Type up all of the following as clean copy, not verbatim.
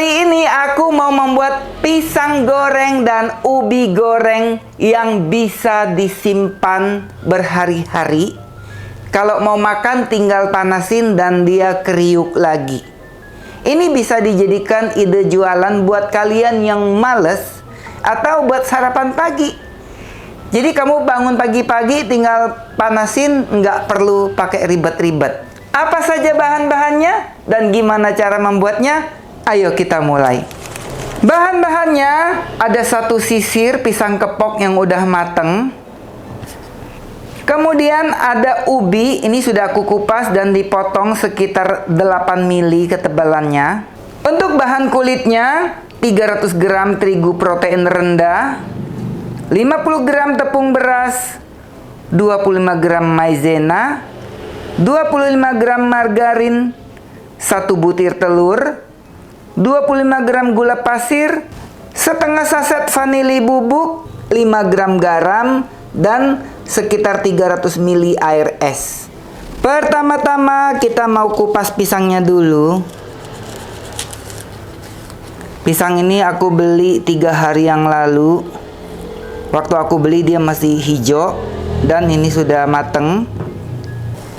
Kali ini aku mau membuat pisang goreng dan ubi goreng yang bisa disimpan berhari-hari. Kalau mau makan tinggal panasin dan dia kriuk lagi. Ini bisa dijadikan ide jualan buat kalian yang males atau buat sarapan pagi. Jadi kamu bangun pagi-pagi tinggal panasin, nggak perlu pakai ribet-ribet. Apa saja bahan-bahannya dan gimana cara membuatnya? Ayo kita mulai. Bahan-bahannya ada 1 sisir pisang kepok yang udah mateng. Kemudian ada ubi, ini sudah aku kupas dan dipotong sekitar 8 mili ketebalannya. Untuk bahan kulitnya, 300 gram terigu protein rendah, 50 gram tepung beras, 25 gram maizena, 25 gram margarin, 1 butir telur, 25 gram gula pasir, setengah saset vanili bubuk, 5 gram garam, dan sekitar 300 ml air es. Pertama-tama kita mau kupas pisangnya dulu. Pisang ini aku beli 3 hari yang lalu. Waktu aku beli dia masih hijau dan ini sudah mateng.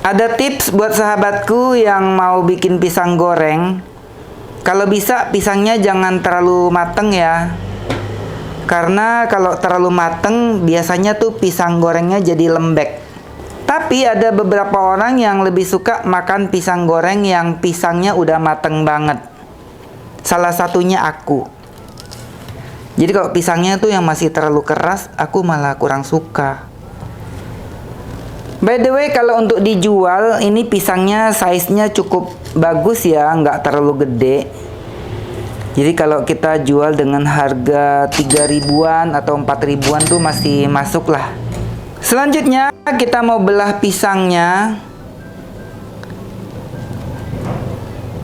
Ada tips buat sahabatku yang mau bikin pisang goreng. Kalau bisa pisangnya jangan terlalu mateng ya. Karena kalau terlalu mateng biasanya tuh pisang gorengnya jadi lembek. Tapi ada beberapa orang yang lebih suka makan pisang goreng yang pisangnya udah mateng banget. Salah satunya aku. Jadi kalau pisangnya tuh yang masih terlalu keras, aku malah kurang suka. By the way, kalau untuk dijual, ini pisangnya size-nya cukup bagus ya, nggak terlalu gede. Jadi kalau kita jual dengan harga 3 ribuan atau 4 ribuan tuh masih masuk lah. Selanjutnya kita mau belah pisangnya.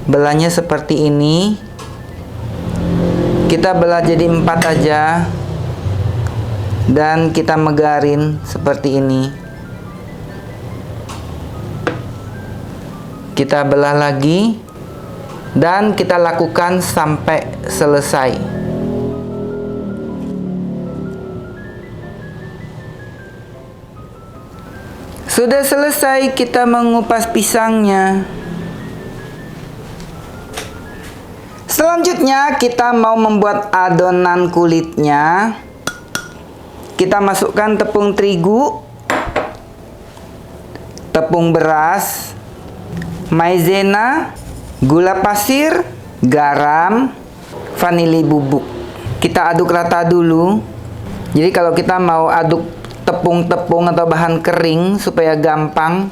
Belahnya seperti ini. Kita belah jadi 4 aja. Dan kita megarin seperti ini. Kita belah lagi dan kita lakukan sampai selesai. Sudah selesai kita mengupas pisangnya. Selanjutnya kita mau membuat adonan kulitnya. Kita masukkan tepung terigu, tepung beras, maizena, gula pasir, garam, vanili bubuk. Kita aduk rata dulu. Jadi kalau kita mau aduk tepung-tepung atau bahan kering supaya gampang,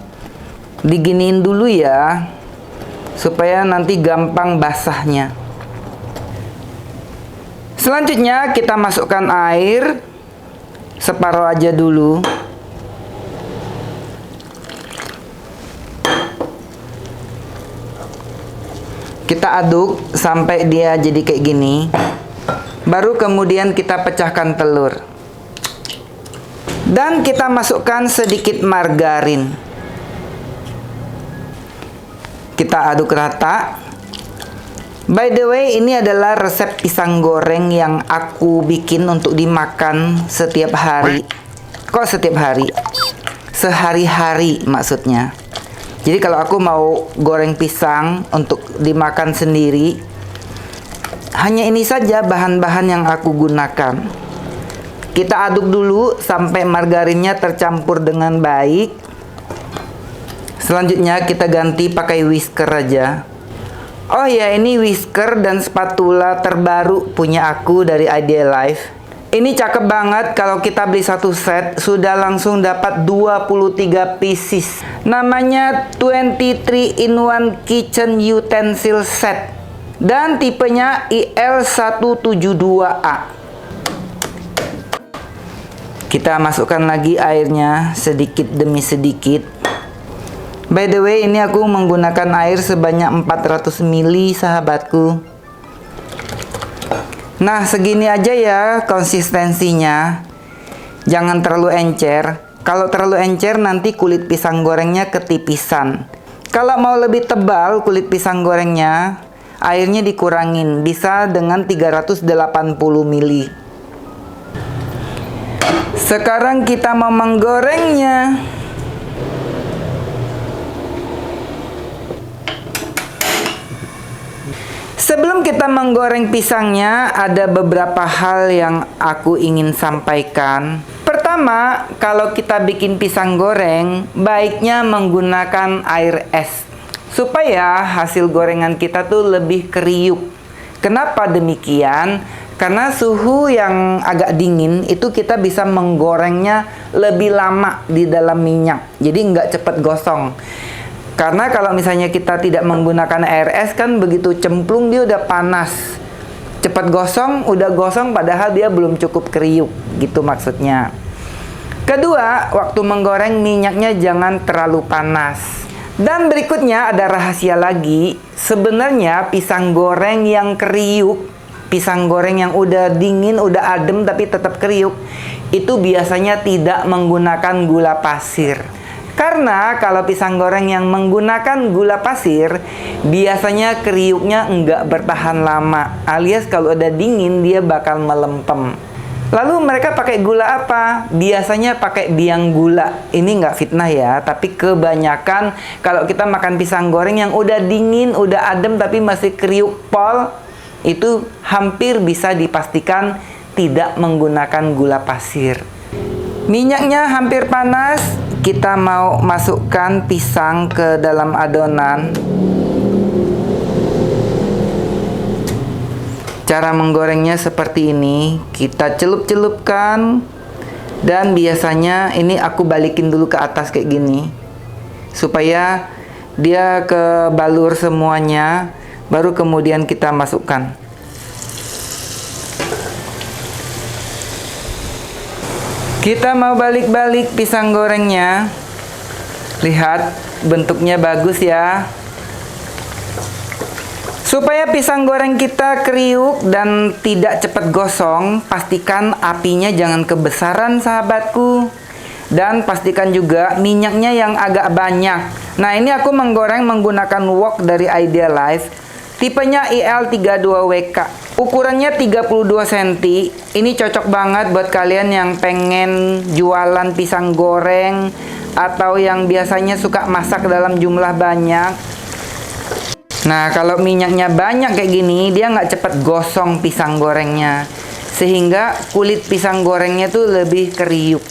diginiin dulu ya, supaya nanti gampang basahnya. Selanjutnya kita masukkan air separuh aja dulu. Kita aduk sampai dia jadi kayak gini. Baru kemudian kita pecahkan telur. Dan kita masukkan sedikit margarin. Kita aduk rata. By the way, ini adalah resep pisang goreng yang aku bikin untuk dimakan setiap hari. Kok setiap hari? Sehari-hari maksudnya. Jadi kalau aku mau goreng pisang untuk dimakan sendiri, hanya ini saja bahan-bahan yang aku gunakan. Kita aduk dulu sampai margarinnya tercampur dengan baik. Selanjutnya kita ganti pakai whisker aja. Oh ya, ini whisker dan spatula terbaru punya aku dari Idea Life. Ini cakep banget, kalau kita beli 1 set sudah langsung dapat 23 pieces. Namanya 23 in 1 kitchen utensil set. Dan tipenya IL172A. Kita masukkan lagi airnya sedikit demi sedikit. By the way, ini aku menggunakan air sebanyak 400 ml sahabatku. Nah, segini aja ya konsistensinya. Jangan terlalu encer. Kalau terlalu encer nanti kulit pisang gorengnya ketipisan. Kalau mau lebih tebal kulit pisang gorengnya, airnya dikurangin, bisa dengan 380 ml. Sekarang kita mau menggorengnya. Sebelum kita menggoreng pisangnya, ada beberapa hal yang aku ingin sampaikan. Pertama, kalau kita bikin pisang goreng, baiknya menggunakan air es, supaya hasil gorengan kita tuh lebih kriuk. Kenapa demikian? Karena suhu yang agak dingin itu kita bisa menggorengnya lebih lama di dalam minyak, jadi nggak cepat gosong. Karena kalau misalnya kita tidak menggunakan air es kan begitu cemplung dia udah panas. Cepat gosong, udah gosong padahal dia belum cukup kriuk, gitu maksudnya. Kedua, waktu menggoreng minyaknya jangan terlalu panas. Dan berikutnya ada rahasia lagi. Sebenarnya pisang goreng yang kriuk, pisang goreng yang udah dingin, udah adem tapi tetap kriuk, itu biasanya tidak menggunakan gula pasir. Karena kalau pisang goreng yang menggunakan gula pasir, biasanya kriuknya enggak bertahan lama, alias kalau udah dingin dia bakal melempem. Lalu mereka pakai gula apa? Biasanya pakai biang gula. Ini nggak fitnah ya, tapi kebanyakan kalau kita makan pisang goreng yang udah dingin, udah adem tapi masih kriuk pol, itu hampir bisa dipastikan tidak menggunakan gula pasir. Minyaknya hampir panas. Kita mau masukkan pisang ke dalam adonan. Cara menggorengnya seperti ini. Kita celup-celupkan. Dan biasanya ini aku balikin dulu ke atas kayak gini, supaya dia kebalur semuanya. Baru kemudian kita masukkan. Kita mau balik-balik pisang gorengnya. Lihat, bentuknya bagus ya. Supaya pisang goreng kita kriuk dan tidak cepat gosong, pastikan apinya jangan kebesaran sahabatku. Dan pastikan juga minyaknya yang agak banyak. Nah, ini aku menggoreng menggunakan wok dari Idealife. Tipenya IL32WK. Ukurannya 32 cm. Ini cocok banget buat kalian yang pengen jualan pisang goreng atau yang biasanya suka masak dalam jumlah banyak. Nah, kalau minyaknya banyak kayak gini, dia nggak cepet gosong pisang gorengnya. Sehingga kulit pisang gorengnya tuh lebih kriuk.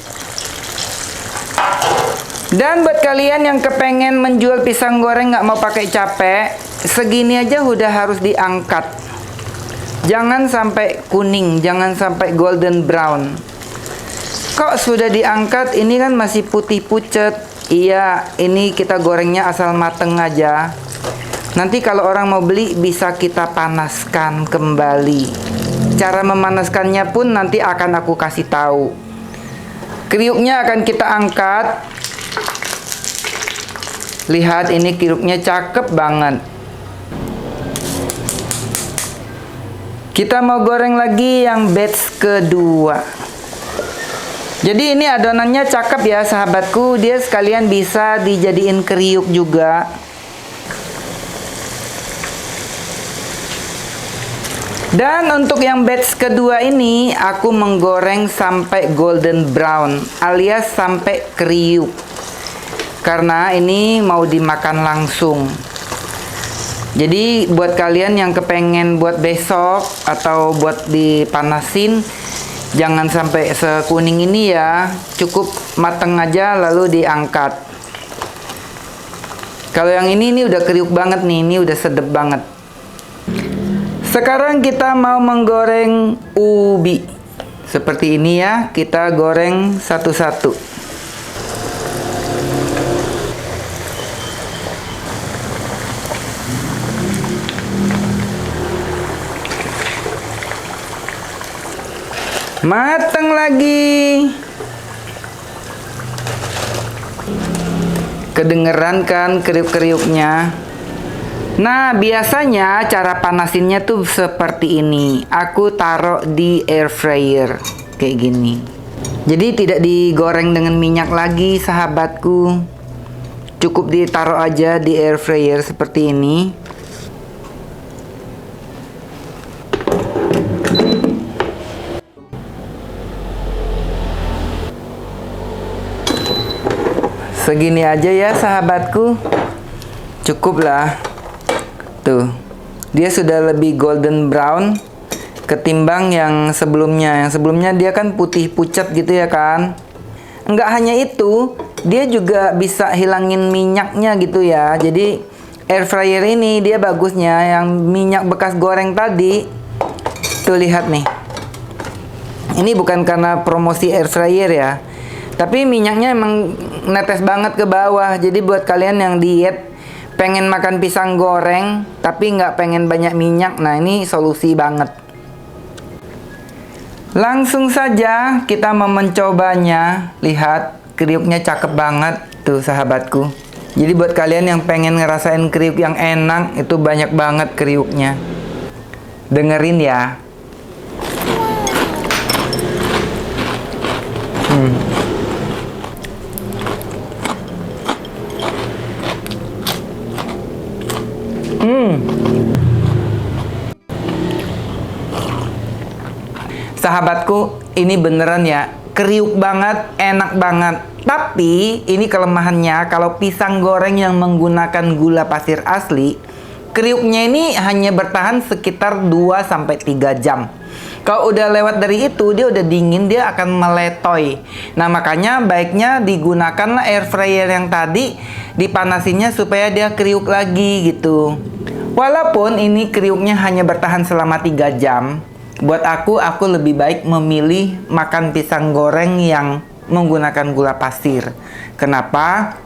Dan buat kalian yang kepengen menjual pisang goreng nggak mau pakai capek, segini aja udah harus diangkat. Jangan sampai kuning, jangan sampai golden brown. Kok sudah diangkat, ini kan masih putih pucet. Iya, ini kita gorengnya asal mateng aja. Nanti kalau orang mau beli bisa kita panaskan kembali. Cara memanaskannya pun nanti akan aku kasih tahu. Kriuknya akan kita angkat. Lihat, ini kriuknya cakep banget. Kita mau goreng lagi yang batch kedua. Jadi ini adonannya cakep ya sahabatku. Dia sekalian bisa dijadiin kriuk juga. Dan untuk yang batch kedua ini aku menggoreng sampai golden brown alias sampai kriuk. Karena ini mau dimakan langsung. Jadi buat kalian yang kepengen buat besok atau buat dipanasin, jangan sampai sekuning ini ya. Cukup mateng aja lalu diangkat. Kalau yang ini udah kriuk banget nih, ini udah sedep banget. Sekarang kita mau menggoreng ubi. Seperti ini ya, kita goreng satu-satu. Mateng lagi. Kedengeran kan kriuk-kriuknya. Nah, biasanya cara panasinnya tuh seperti ini. Aku taruh di air fryer kayak gini. Jadi tidak digoreng dengan minyak lagi, sahabatku. Cukup ditaruh aja di air fryer seperti ini. Segini aja ya sahabatku. Cukup lah. Tuh. Dia sudah lebih golden brown ketimbang yang sebelumnya. Yang sebelumnya dia kan putih pucat gitu ya kan. Enggak hanya itu, dia juga bisa hilangin minyaknya gitu ya. Jadi air fryer ini dia bagusnya yang minyak bekas goreng tadi. Tuh lihat nih. Ini bukan karena promosi air fryer ya. Tapi minyaknya emang netes banget ke bawah. Jadi buat kalian yang diet, pengen makan pisang goreng, tapi nggak pengen banyak minyak, nah ini solusi banget. Langsung saja kita mau mencobanya. Lihat, kriuknya cakep banget. Tuh sahabatku. Jadi buat kalian yang pengen ngerasain kriuk yang enak, itu banyak banget kriuknya. Dengerin ya. Sahabatku, ini beneran ya, kriuk banget, enak banget. Tapi ini kelemahannya, kalau pisang goreng yang menggunakan gula pasir asli, kriuknya ini hanya bertahan sekitar 2-3 jam. Kalau udah lewat dari itu, dia udah dingin, dia akan meletoy. Nah makanya baiknya digunakanlah air fryer yang tadi, dipanasinya supaya dia kriuk lagi gitu. Walaupun ini kriuknya hanya bertahan selama 3 jam, buat aku lebih baik memilih makan pisang goreng yang menggunakan gula pasir. Kenapa?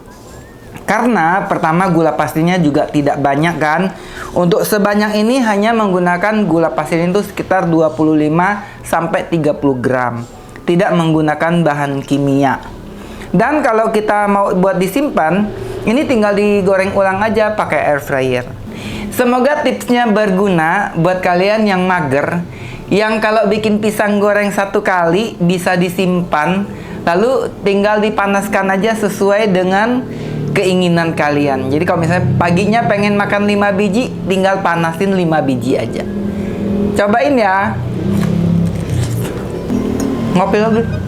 Karena pertama gula pasirnya juga tidak banyak kan. Untuk sebanyak ini hanya menggunakan gula pasir itu sekitar 25-30 gram. Tidak menggunakan bahan kimia. Dan kalau kita mau buat disimpan, ini tinggal digoreng ulang aja pakai air fryer. Semoga tipsnya berguna buat kalian yang mager, yang kalau bikin pisang goreng 1 kali bisa disimpan, lalu tinggal dipanaskan aja sesuai dengan keinginan kalian. Jadi kalau misalnya paginya pengen makan 5 biji, tinggal panasin 5 biji aja. Cobain ya. Ngopi lagi.